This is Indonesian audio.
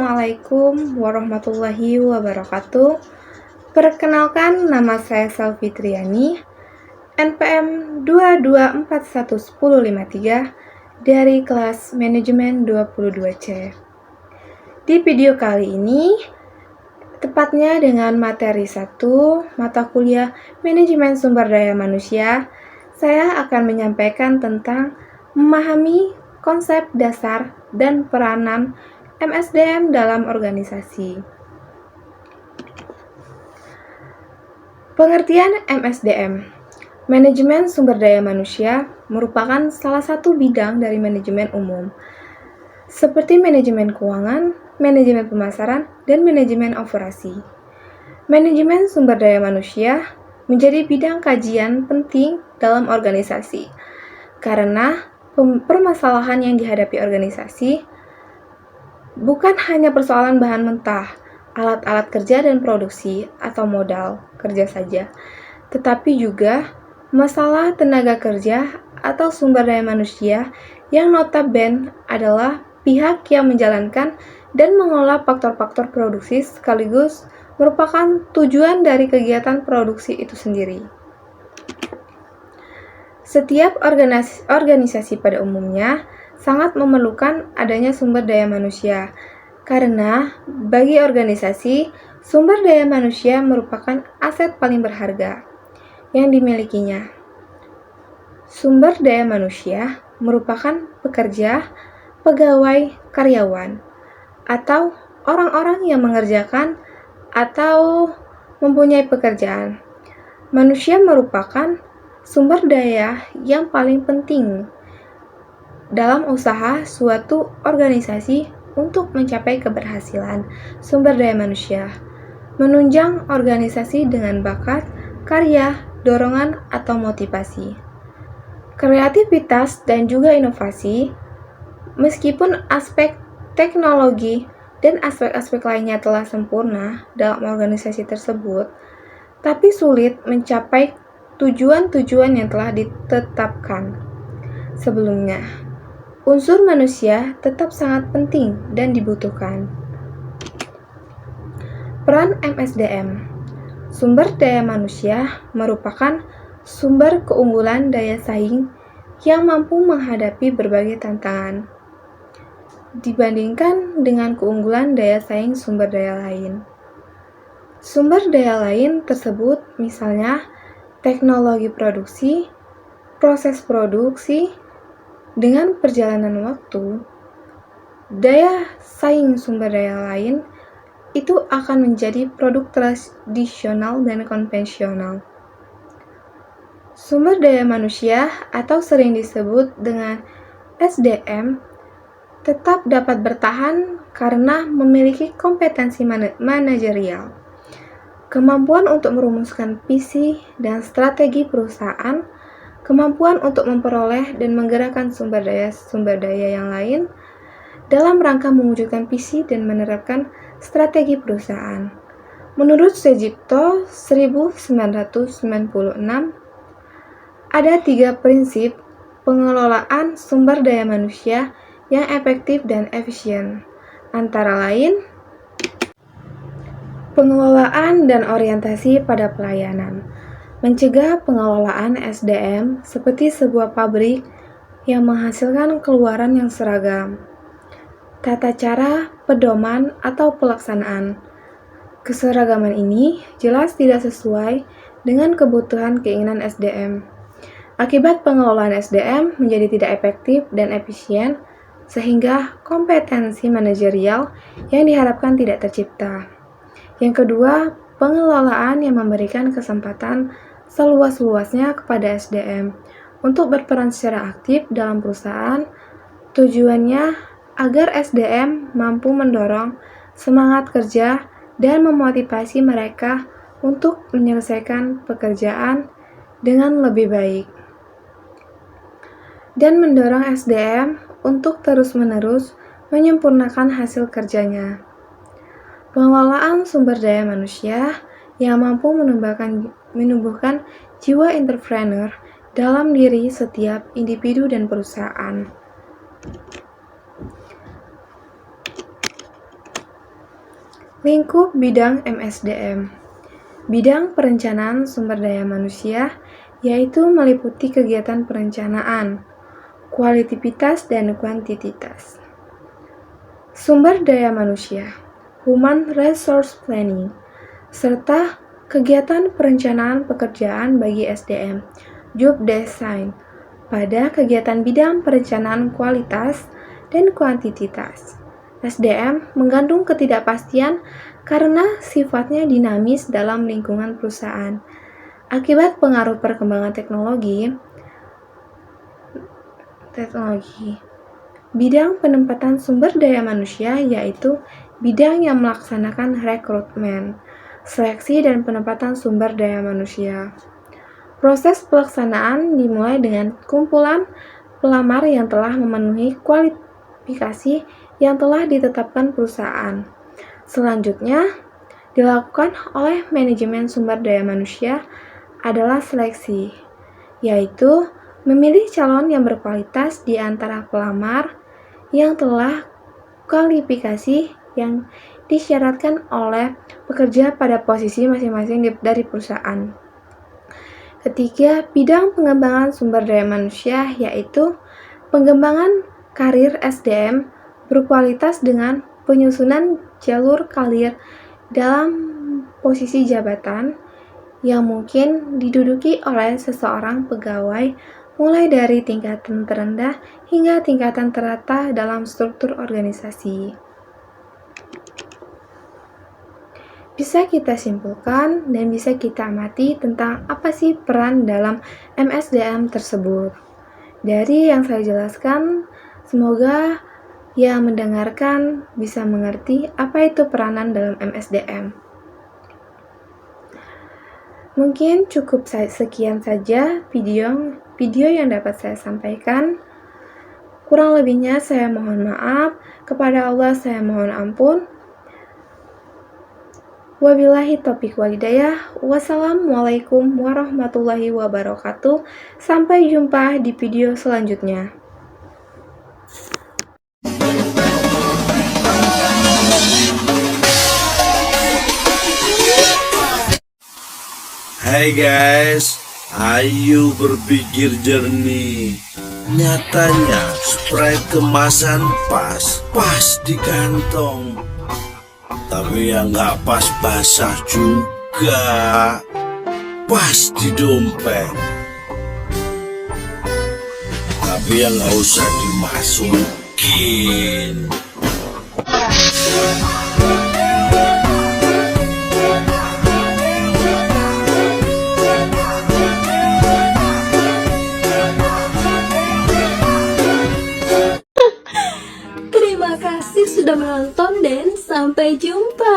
Assalamualaikum warahmatullahi wabarakatuh. Perkenalkan, nama saya Selvi Triani, NPM 22411053 dari kelas Manajemen 22C. Di video kali ini, tepatnya dengan materi 1, mata kuliah Manajemen Sumber Daya Manusia, saya akan menyampaikan tentang memahami konsep dasar dan peranan MSDM dalam organisasi. Pengertian MSDM, Manajemen Sumber Daya Manusia, merupakan salah satu bidang dari manajemen umum, seperti manajemen keuangan, manajemen pemasaran, dan manajemen operasi. Manajemen sumber daya manusia menjadi bidang kajian penting dalam organisasi, karena permasalahan yang dihadapi organisasi bukan hanya persoalan bahan mentah, alat-alat kerja dan produksi, atau modal kerja saja, tetapi juga masalah tenaga kerja atau sumber daya manusia yang notabene adalah pihak yang menjalankan dan mengolah faktor-faktor produksi sekaligus merupakan tujuan dari kegiatan produksi itu sendiri. Setiap organisasi pada umumnya sangat memerlukan adanya sumber daya manusia, karena bagi organisasi, sumber daya manusia merupakan aset paling berharga yang dimilikinya. Sumber daya manusia merupakan pekerja, pegawai, karyawan, atau orang-orang yang mengerjakan atau mempunyai pekerjaan. Manusia merupakan sumber daya yang paling penting dalam usaha suatu organisasi untuk mencapai keberhasilan. Sumber daya manusia menunjang organisasi dengan bakat, karya, dorongan, atau motivasi. Kreativitas dan juga inovasi, meskipun aspek teknologi dan aspek-aspek lainnya telah sempurna dalam organisasi tersebut, tapi sulit mencapai tujuan-tujuan yang telah ditetapkan sebelumnya. Unsur manusia tetap sangat penting dan dibutuhkan. Peran MSDM, sumber daya manusia, merupakan sumber keunggulan daya saing yang mampu menghadapi berbagai tantangan dibandingkan dengan keunggulan daya saing sumber daya lain. Sumber daya lain tersebut misalnya teknologi produksi, proses produksi. Dengan perjalanan waktu, daya saing sumber daya lain itu akan menjadi produk tradisional dan konvensional. Sumber daya manusia atau sering disebut dengan SDM tetap dapat bertahan karena memiliki kompetensi manajerial, kemampuan untuk merumuskan visi dan strategi perusahaan, kemampuan untuk memperoleh dan menggerakkan sumber daya yang lain dalam rangka mewujudkan visi dan menerapkan strategi perusahaan. Menurut Sejipto 1996, ada 3 prinsip pengelolaan sumber daya manusia yang efektif dan efisien, antara lain pengelolaan dan orientasi pada pelayanan. Mencegah pengelolaan SDM seperti sebuah pabrik yang menghasilkan keluaran yang seragam. Tata cara, pedoman, atau pelaksanaan. Keseragaman ini jelas tidak sesuai dengan kebutuhan keinginan SDM. Akibat pengelolaan SDM menjadi tidak efektif dan efisien, sehingga kompetensi manajerial yang diharapkan tidak tercipta. Yang kedua, pengelolaan yang memberikan kesempatan seluas-luasnya kepada SDM untuk berperan secara aktif dalam perusahaan. Tujuannya agar SDM mampu mendorong semangat kerja dan memotivasi mereka untuk menyelesaikan pekerjaan dengan lebih baik, dan mendorong SDM untuk terus-menerus menyempurnakan hasil kerjanya. Pengelolaan sumber daya manusia yang mampu menumbuhkan jiwa entrepreneur dalam diri setiap individu dan perusahaan. Lingkup bidang MSDM. Bidang perencanaan sumber daya manusia yaitu meliputi kegiatan perencanaan, kualititas dan kuantititas. Sumber daya manusia, Human Resource Planning, serta kegiatan perencanaan pekerjaan bagi SDM, Job Design, pada kegiatan bidang perencanaan kualitas dan kuantititas. SDM mengandung ketidakpastian karena sifatnya dinamis dalam lingkungan perusahaan. Akibat pengaruh perkembangan teknologi, bidang penempatan sumber daya manusia yaitu bidang yang melaksanakan rekrutmen, seleksi dan penempatan sumber daya manusia. Proses pelaksanaan dimulai dengan kumpulan pelamar yang telah memenuhi kualifikasi yang telah ditetapkan perusahaan. Selanjutnya, dilakukan oleh manajemen sumber daya manusia adalah seleksi, yaitu memilih calon yang berkualitas di antara pelamar yang telah kualifikasi yang disyaratkan oleh pekerja pada posisi masing-masing dari perusahaan. Ketiga, bidang pengembangan sumber daya manusia yaitu pengembangan karir SDM berkualitas dengan penyusunan jalur karir dalam posisi jabatan yang mungkin diduduki oleh seseorang pegawai mulai dari tingkatan terendah hingga tingkatan teratas dalam struktur organisasi. Bisa kita simpulkan dan bisa kita amati tentang apa sih peran dalam MSDM tersebut. Dari yang saya jelaskan, semoga yang mendengarkan bisa mengerti apa itu peranan dalam MSDM. Mungkin cukup sekian saja video yang dapat saya sampaikan. Kurang lebihnya saya mohon maaf, kepada Allah saya mohon ampun. Wabillahi taufiq walhidayah. Wassalamualaikum warahmatullahi wabarakatuh. Sampai jumpa di video selanjutnya. Hai guys, ayo berpikir jernih. Nyatanya Sprite kemasan pas di kantong, tapi yang gak pas basah juga, pas di dompet, tapi yang gak usah dimasukin. Terima kasih sudah menonton dan sampai jumpa.